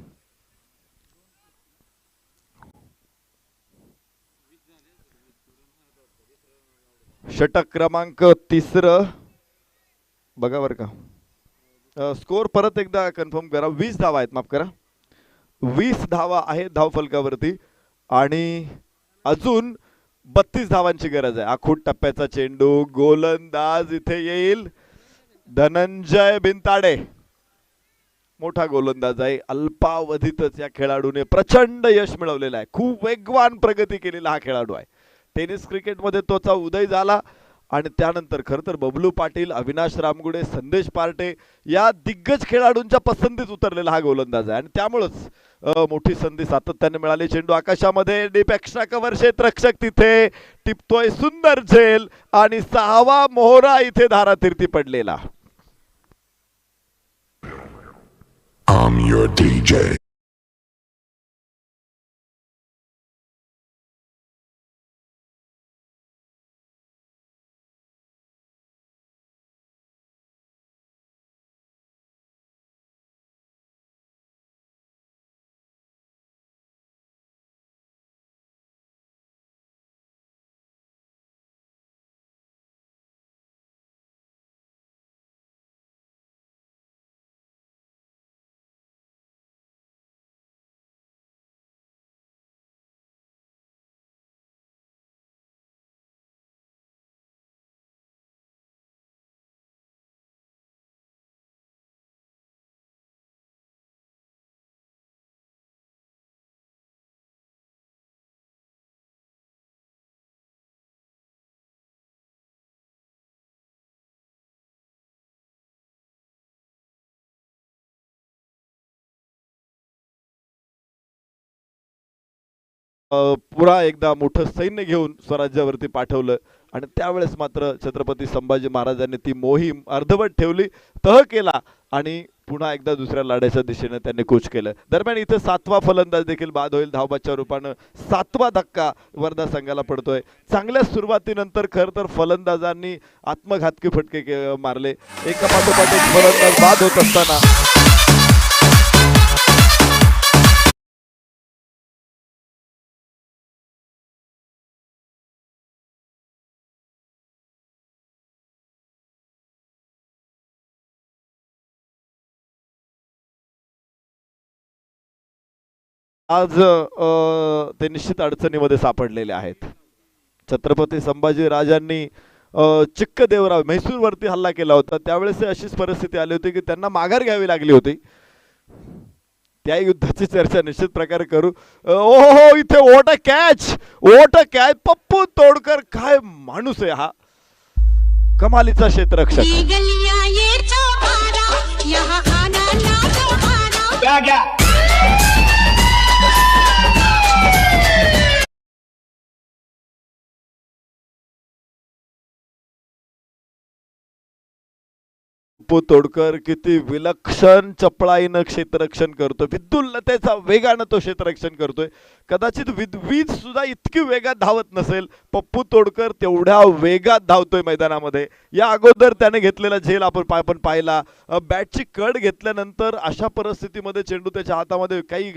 Speaker 4: षटक क्रमांक 3 बघा बरं का. स्कोर परत एकदा कन्फर्म करा. 20 धावा आहेत. माफ करा, 20 धावा आहेत धावफलकावरती आणि अजून 32 धावांची गरज आहे. आखूड टप्प्याचा चेंडू. गोलंदाज इथे येईल धनंजय बिनताडे. मोठा गोलंदाज आहे. अल्पावधीतच या खेळाडूने प्रचंड यश मिळवलेलं आहे. खूप वेगवान प्रगती केलेला हा खेळाडू आहे. टेनिस क्रिकेटमध्ये तोचा उदय झाला आणि त्यानंतर खरं तर बबलू पाटील, अविनाश रामगुडे, संदेश पार्टे या दिग्गज खेळाडूंच्या पसंतीत उतरलेला हा गोलंदाज आहे आणि त्यामुळेच मोठी संधी सातत्याने मिळाली. चेंडू आकाशामध्ये. Deep extra cover. क्षेत्ररक्षक तिथे टिपतोय. सुंदर झेल आणि 6वा मोहरा इथे धारातीर्थी पडलेला.
Speaker 5: I'm your DJ.
Speaker 4: पुन्हा एकदा मोठं सैन्य घेऊन स्वराज्यावरती पाठवलं आणि त्यावेळेस मात्र छत्रपती संभाजी महाराजांनी ती मोहीम अर्धवट ठेवली, तह केला आणि पुन्हा एकदा दुसऱ्या लढ्याच्या दिशेने त्यांनी कूच केलं. दरम्यान इथे 7वा फलंदाज देखील बाद होईल. धावबाच्या रूपानं 7वा धक्का वर्धा संघाला पडतोय. चांगल्या सुरुवातीनंतर खरं तर फलंदाजांनी आत्मघातकी फटके मारले. एका पाठोपाठ एक फलंदाज बाद होत असताना आज ते निश्चित अडचणीमध्ये सापडलेले आहेत. छत्रपती संभाजी राजांनी चिक्कदेवराव म्हैसूरवरती हल्ला केला होता. त्यावेळेस अशीच परिस्थिती आली होती की त्यांना माघार घ्यावी लागली होती. त्या युद्धाची चर्चा निश्चित प्रकारे करू. ओहो, इथे what a catch, Pappu Todkar काय माणूस आहे हा, कमालीचा क्षेत्ररक्षक.
Speaker 6: ये गलियां ये चौबारा, यहाँ आना ना दोबारा.
Speaker 4: पप्पू तोडकर किती विलक्षण चपळाईनं क्षेत्ररक्षण करतोय, विद्युल्लतेचा वेगानं तो क्षेत्ररक्षण करतोय. कदाचित वीज सुद्धा इतकी वेगात धावत नसेल, पप्पू तोडकर तेवढ्या वेगात धावतोय मैदानामध्ये. या अगोदर त्याने घेतलेला झेल आपण पाहिला, बॅटची कड घेतल्यानंतर अशा परिस्थितीमध्ये चेंडू त्याच्या हातामध्ये काही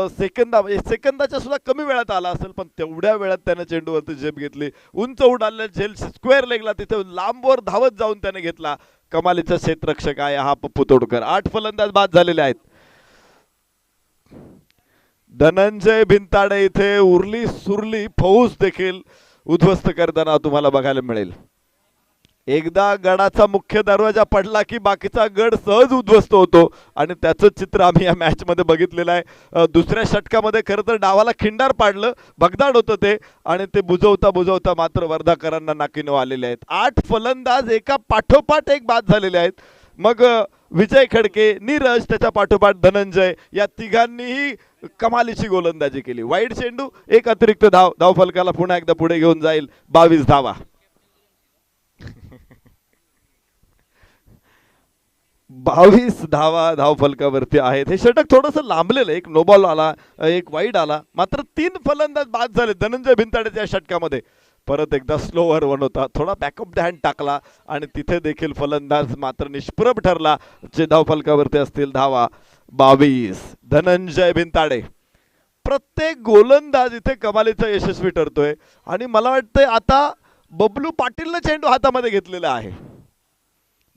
Speaker 4: सेकंदाच्या सुद्धा कमी वेळात आला असेल, पण तेवढ्या वेळात त्याने चेंडूवरती झेप घेतली. उंच उडालेला झेल स्क्वेअर लेगला तिथे लांबवर धावत जाऊन त्याने घेतला. कमालीचा क्षेत्ररक्षक आहे हा पप्पू तोडकर. 8 फलंदाज बाद झालेले आहेत. धनंजय भिंताडे इथे उरली सुरली फौज देखील उद्ध्वस्त करताना तुम्हाला बघायला मिळेल. एकदा गडाचा मुख्य दरवाजा पडला की बाकीचा गड सहज उद्ध्वस्त होतो आणि त्याचं चित्र आम्ही या मॅच मध्ये बघितलेलं आहे. दुसऱ्या षटकामध्ये खरं तर डावाला खिंडार पाडलं, भगदाड होतं ते, आणि ते बुजवता मात्र वर्धाकरांना नाकीनऊ आलेले आहेत. 8 फलंदाज एका पाठोपाठ एक बाद झालेले आहेत. मग विजय खडके, नीरज, त्याच्या पाठोपाठ धनंजय, या तिघांनीही कमालीची गोलंदाजी केली. वाईड चेंडू, एक अतिरिक्त धाव फलकाला पुन्हा एकदा पुढे घेऊन जाईल. 22 धावा. 22 धावा धावफलकावरती आहेत. हे षटक थोडंसं लांबलेलं, एक नो बॉल आला, एक वाईड आला, मात्र 3 फलंदाज बाद झाले धनंजय भिंताडेच्या षटकामध्ये. परत एकदा स्लोवर वन होता, थोडा बॅकअप द हँड टाकला आणि तिथे देखील फलंदाज मात्र निष्प्रभ ठरला. जे धावफलकावरती असतील धावा 22. धनंजय भिंताडे. प्रत्येक गोलंदाज इथे कमालीचा यशस्वी ठरतोय आणि मला वाटतंय आता बबलू पाटीलनं चेंडू हातामध्ये घेतलेला आहे.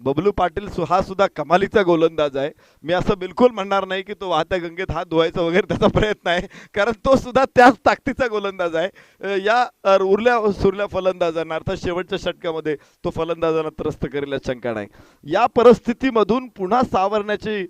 Speaker 4: बबलू पाटील हा सुद्धा कमालीचा गोलंदाज आहे. मी असं बिलकुल म्हणणार नाही की तो वाहत्या गंगेत हात धुवायचा वगैरे त्याचा प्रयत्न आहे, कारण तो सुद्धा त्याच ताकदीचा गोलंदाज आहे. या उरल्या सुरल्या फलंदाजांना अर्थात शेवटच्या षटकामध्ये तो फलंदाजांना त्रस्त करेल शंका नाही. या परिस्थितीमधून पुन्हा सावरण्याची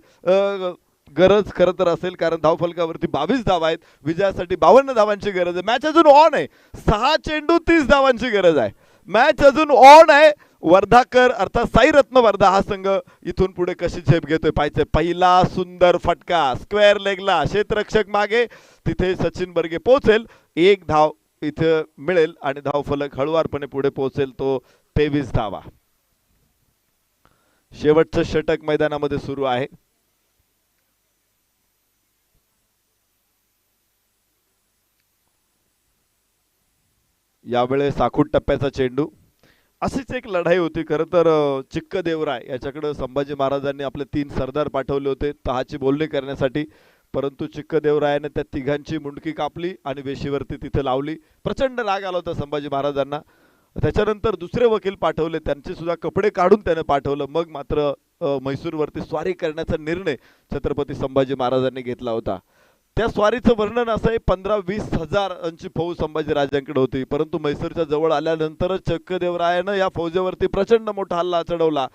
Speaker 4: गरज खरं तर असेल, कारण धावफलकावरती 22 धावा आहेत. विजयासाठी 52 धावांची गरज आहे. मॅच अजून ऑन आहे. 6 चेंडू 30 धावांची गरज आहे. मॅच अजून ऑन आहे. वर्धाकर अर्थात साईरत्न वर्धा हा संघ इथून पुढे कशी झेप घेतोय पाहायचंय. पहिला सुंदर फटका स्क्वेअर लेगला, क्षेत्ररक्षक मागे, तिथे सचिन बर्गे पोहोचेल. 1 धाव इथे मिळेल आणि धावफलक हळुवारपणे पुढे पोहोचेल. तो 23 धावा. शेवटचं षटक मैदानामध्ये सुरू आहे. यावेळेस आखूड टप्प्याचा चेंडू. अशीच एक लढाई होती खरं तर. चिक्कदेवराय याच्याकडे संभाजी महाराजांनी आपले 3 सरदार पाठवले होते तहाची बोलणी करण्यासाठी, परंतु चिक्कदेवरायाने त्या तिघांची मुंडकी कापली आणि वेशीवरती तिथे लावली. प्रचंड राग आला होता संभाजी महाराजांना. त्याच्यानंतर दुसरे वकील पाठवले, त्यांचे सुद्धा कपडे काढून त्याने पाठवलं. मग मात्र म्हैसूरवरती स्वारी करण्याचा निर्णय छत्रपती संभाजी महाराजांनी घेतला होता. त्या स्वारीचं वर्णन असं आहे, 15-20 हजारांची फौज संभाजी राजांकडे होती, परंतु म्हैसूरच्या जवळ आल्यानंतरच चक्कदेवरायानं या फौजेवरती प्रचंड मोठा हल्ला चढवला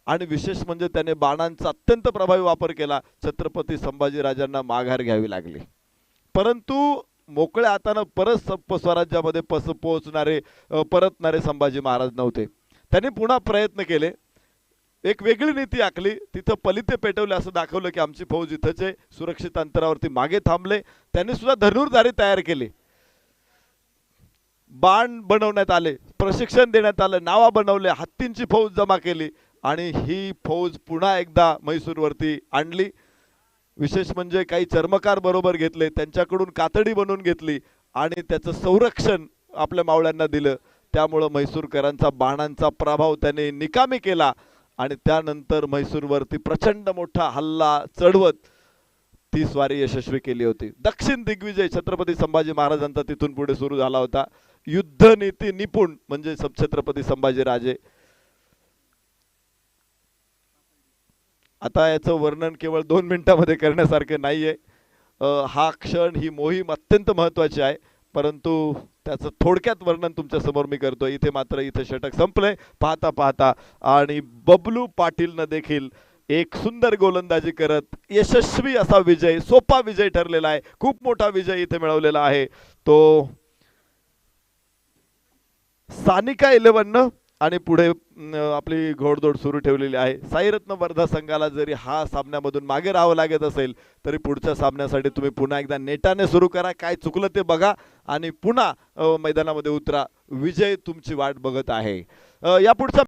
Speaker 4: आणि विशेष म्हणजे त्याने बाणांचा अत्यंत प्रभावी वापर केला. छत्रपती संभाजी राजांना माघार घ्यावी लागली. परंतु मोकळ्या हातानं परत स्वराज्यामध्ये पोहोचणारे परतणारे संभाजी महाराज नव्हते. त्यांनी पुन्हा प्रयत्न केले, एक वेगळी नीती आखली. तिथं पलिते पेटवले, असं दाखवलं की आमची फौज इथंच आहे. सुरक्षित अंतरावरती मागे थांबले. त्यांनी सुद्धा धनुर्धारी तयार केले. बाण बनवण्यात आले, प्रशिक्षण देण्यात आलं, नावा बनवले, हत्तींची फौज जमा केली आणि ही फौज पुन्हा एकदा म्हैसूरवरती आणली. विशेष म्हणजे काही चर्मकार बरोबर घेतले, त्यांच्याकडून कातडी बनवून घेतली आणि त्याचं संरक्षण आपल्या मावळ्यांना दिलं. त्यामुळं म्हैसूरकरांचा बाणांचा प्रभाव त्याने निकामी केला आणि त्यानंतर म्हैसूरवरती प्रचंड मोठा हल्ला चढवत ती स्वारी यशस्वी केली होती. दक्षिण दिग्विजय छत्रपती संभाजी महाराजांचा तिथून पुढे सुरू झाला होता. युद्धनीती निपुण म्हणजे छत्रपती संभाजी राजे. आता याचं वर्णन केवळ 2 मिनिटांमध्ये करण्यासारखे नाहीये. हा क्षण, ही मोहीम अत्यंत महत्त्वाची आहे, परंतु त्याचं थोडक्यात वर्णन तुमच्या समोर मी करतोय. इथे षटक संपलंय पाहता पाहता आणि बबलू पाटीलनं देखील एक सुंदर गोलंदाजी करत यशस्वी असा विजय, सोपा विजय ठरलेला आहे, खूप मोठा विजय इथे मिळवलेला आहे तो सानिका 11 आणि पुढे आपली घोडदौड सुरू ठेवलेली आहे. साईरत्न वर्धा संघाला जरी हा सामन्यामधून मागे राहावं लागत असेल तरी पुढच्या सामन्यासाठी तुम्ही पुन्हा एकदा नेटाने सुरू करा, काय चुकलं ते बघा आणि पुन्हा मैदानामध्ये उतरा. विजय तुमची वाट बघत आहे. यापुढचा